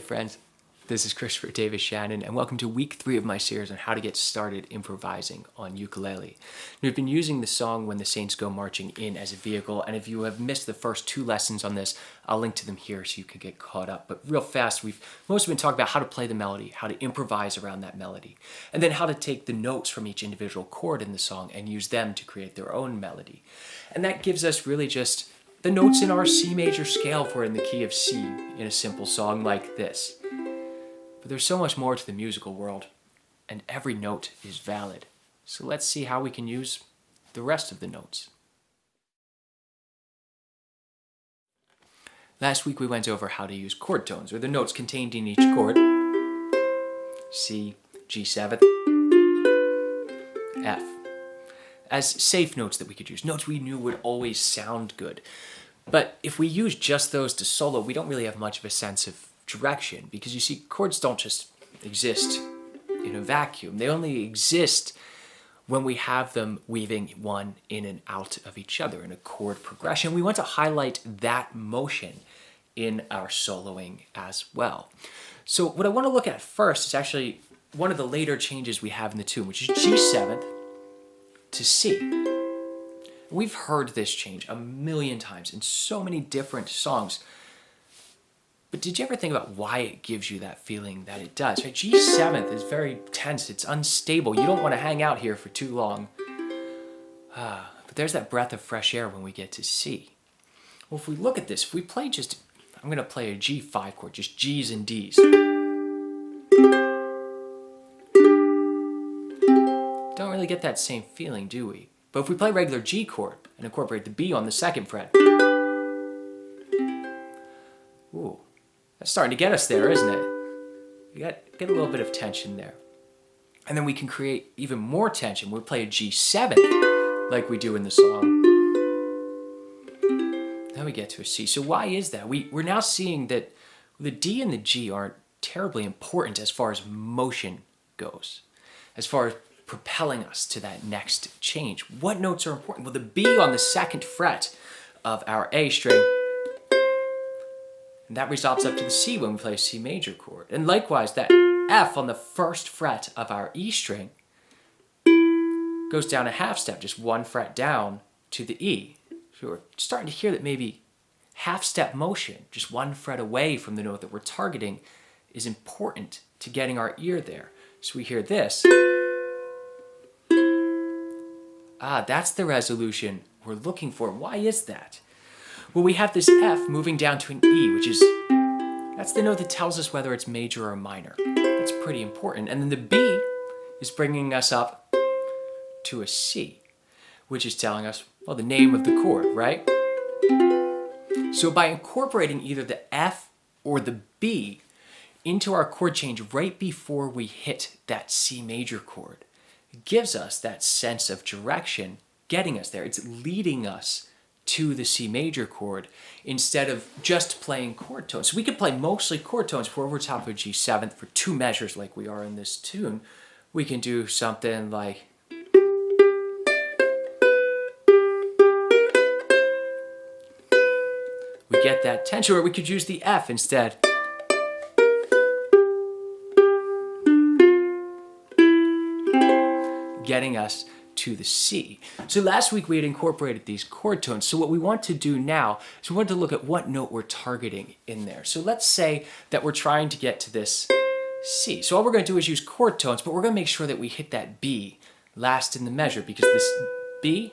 friends. This is Christopher Davis-Shannon, and welcome to week 3 of my series on how to get started improvising on ukulele. We've been using the song When the Saints Go Marching In as a vehicle, and if you have missed the first 2 lessons on this, I'll link to them here so you can get caught up. But real fast, we've mostly been talking about how to play the melody, how to improvise around that melody, and then how to take the notes from each individual chord in the song and use them to create their own melody. And that gives us really just the notes in our C major scale if we're in the key of C in a simple song like this. But there's so much more to the musical world, and every note is valid. So let's see how we can use the rest of the notes. Last week we went over how to use chord tones, or the notes contained in each chord. C, G7, F. As safe notes that we could use, notes we knew would always sound good. But if we use just those to solo, we don't really have much of a sense of direction, because you see, chords don't just exist in a vacuum. They only exist when we have them weaving one in and out of each other in a chord progression. We want to highlight that motion in our soloing as well. So what I want to look at first is actually one of the later changes we have in the tune, which is G7 to C. We've heard this change a million times in so many different songs. But did you ever think about why it gives you that feeling that it does? Right? G7th is very tense, it's unstable. You don't want to hang out here for too long. But there's that breath of fresh air when we get to C. Well, if we look at this, if we play just, I'm going to play a G5 chord, just G's and D's. Don't really get that same feeling, do we? But if we play regular G chord and incorporate the B on the 2nd fret, ooh, that's starting to get us there, isn't it? You get a little bit of tension there. And then we can create even more tension. We play a G7 like we do in the song. Then we get to a C. So why is that? We're now seeing that the D and the G aren't terribly important as far as motion goes, as far as propelling us to that next change. What notes are important? Well, the B on the 2nd fret of our A string, and that resolves up to the C when we play a C major chord. And likewise, that F on the 1st fret of our E string goes down a half step, just 1 fret down to the E. So we're starting to hear that maybe half step motion, just 1 fret away from the note that we're targeting, is important to getting our ear there. So we hear this. That's the resolution we're looking for. Why is that? Well, we have this F moving down to an E, that's the note that tells us whether it's major or minor. That's pretty important. And then the B is bringing us up to a C, which is telling us, well, the name of the chord, right? So by incorporating either the F or the B into our chord change right before we hit that C major chord, it gives us that sense of direction, getting us there. It's leading us to the C major chord instead of just playing chord tones. So we could play mostly chord tones for over top of G7 for 2 measures like we are in this tune. We can do something like we get that tension, or we could use the F instead. Getting us to the C. So last week we had incorporated these chord tones. So what we want to do now is we want to look at what note we're targeting in there. So let's say that we're trying to get to this C. So all we're going to do is use chord tones, but we're going to make sure that we hit that B last in the measure, because this B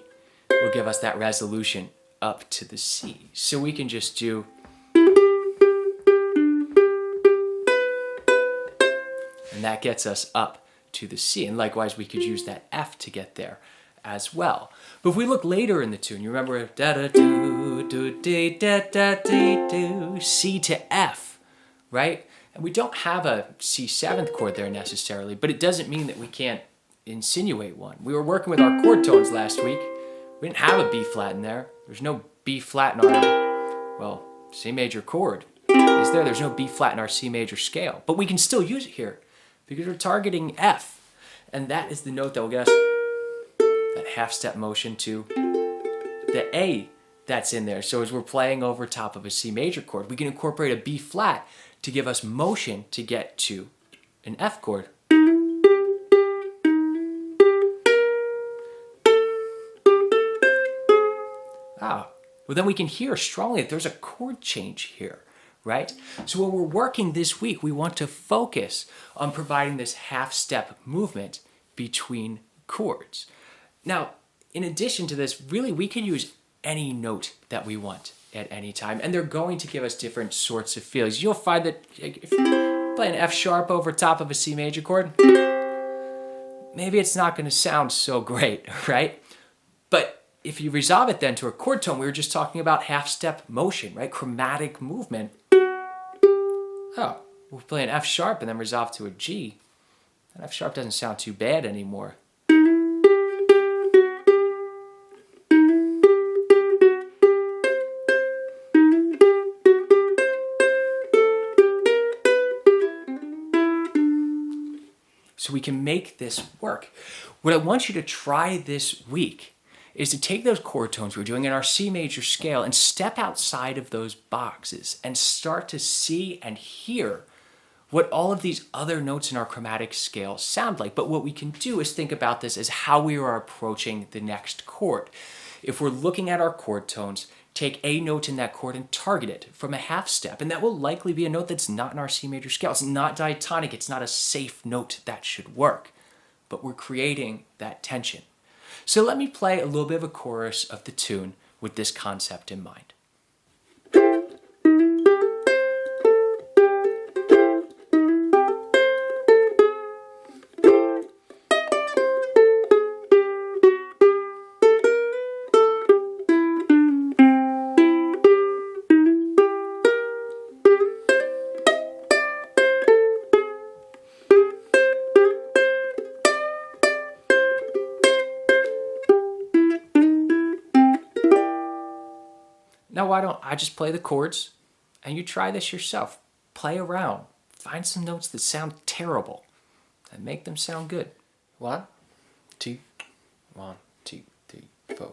will give us that resolution up to the C. So we can just do, and that gets us up to the C, and likewise we could use that F to get there as well. But if we look later in the tune, you remember da da do do dee da da dee do, C to F, right? And we don't have a C7th chord there necessarily, but it doesn't mean that we can't insinuate one. We were working with our chord tones last week. We didn't have a B flat in there. There's no B flat in our, well, C major chord is there. There's no B flat in our C major scale, but we can still use it here, because we're targeting F, and that is the note that will get us that half step motion to the A that's in there. So as we're playing over top of a C major chord, we can incorporate a B flat to give us motion to get to an F chord. Well, then we can hear strongly that there's a chord change here, right? So when we're working this week, we want to focus on providing this half-step movement between chords. Now, in addition to this, really we can use any note that we want at any time, and they're going to give us different sorts of feelings. You'll find that if you play an F sharp over top of a C major chord, maybe it's not going to sound so great, right? But if you resolve it then to a chord tone, we were just talking about half-step motion, right? Chromatic movement. Oh, we'll play an F sharp and then resolve to a G. That F sharp doesn't sound too bad anymore. So we can make this work. What I want you to try this week is to take those chord tones we're doing in our C major scale and step outside of those boxes and start to see and hear what all of these other notes in our chromatic scale sound like. But what we can do is think about this as how we are approaching the next chord. If we're looking at our chord tones, take a note in that chord and target it from a half step, and that will likely be a note that's not in our C major scale. It's not diatonic, it's not a safe note that should work, but we're creating that tension. So let me play a little bit of a chorus of the tune with this concept in mind. Now why don't I just play the chords and you try this yourself. Play around. Find some notes that sound terrible and make them sound good. 1, 2, 1, 2, 3, 4.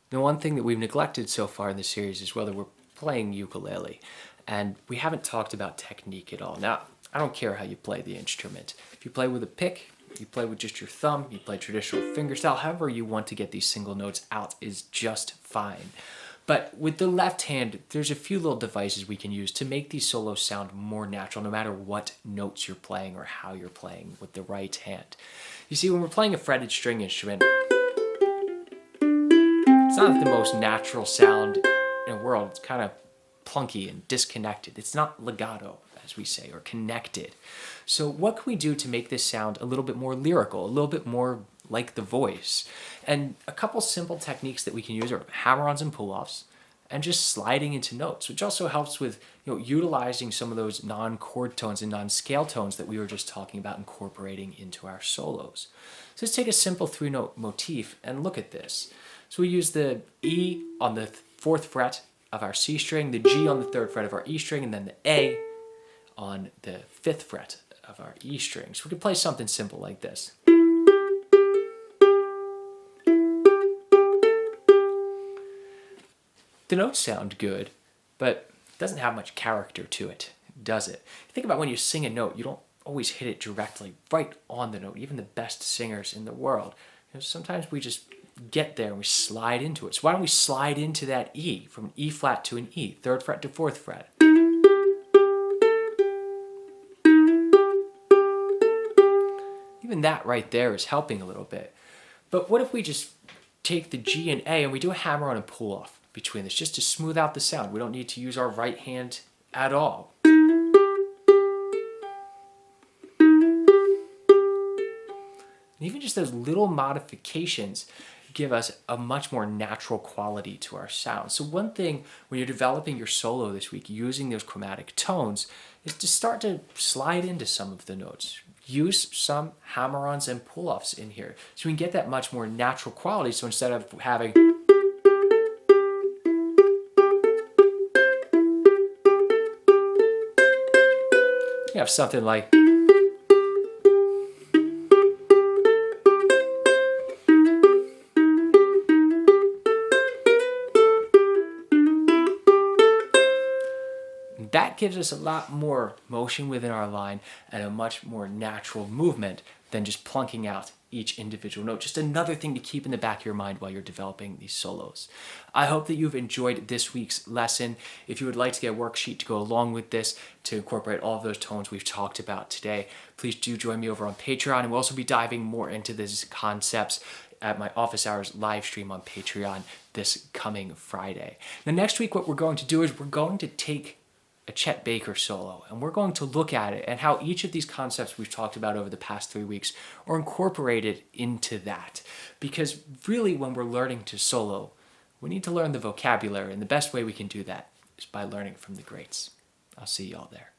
The one thing that we've neglected so far in the series is whether we're playing ukulele, and we haven't talked about technique at all. Now, I don't care how you play the instrument. If you play with a pick, you play with just your thumb, you play traditional fingerstyle, however you want to get these single notes out is just fine. But with the left hand, there's a few little devices we can use to make these solos sound more natural, no matter what notes you're playing or how you're playing with the right hand. You see, when we're playing a fretted string instrument, it's not the most natural sound in the world. It's kind of plunky and disconnected. It's not legato, as we say, or connected. So what can we do to make this sound a little bit more lyrical, a little bit more like the voice? And a couple simple techniques that we can use are hammer-ons and pull-offs, and just sliding into notes, which also helps with utilizing some of those non-chord tones and non-scale tones that we were just talking about incorporating into our solos. So let's take a simple 3-note motif and look at this. So we use the E on the 4th fret of our C string, the G on the 3rd fret of our E string, and then the A on the 5th fret of our E string. So we can play something simple like this. The notes sound good, but it doesn't have much character to it, does it? Think about when you sing a note, you don't always hit it directly right on the note, even the best singers in the world. Sometimes we just get there and we slide into it. So why don't we slide into that E, from an E flat to an E, 3rd fret to 4th fret. Even that right there is helping a little bit. But what if we just take the G and A and we do a hammer-on and pull-off between this, just to smooth out the sound? We don't need to use our right hand at all. And even just those little modifications give us a much more natural quality to our sound. So one thing when you're developing your solo this week using those chromatic tones is to start to slide into some of the notes. Use some hammer-ons and pull-offs in here so we can get that much more natural quality. So instead of having you have something like that gives us a lot more motion within our line and a much more natural movement than just plunking out each individual note. Just another thing to keep in the back of your mind while you're developing these solos. I hope that you've enjoyed this week's lesson. If you would like to get a worksheet to go along with this to incorporate all of those tones we've talked about today, please do join me over on Patreon, and we'll also be diving more into these concepts at my office hours live stream on Patreon this coming Friday. Now next week what we're going to do is we're going to take a Chet Baker solo, and we're going to look at it and how each of these concepts we've talked about over the past 3 weeks are incorporated into that. Because really when we're learning to solo, we need to learn the vocabulary, and the best way we can do that is by learning from the greats. I'll see y'all there.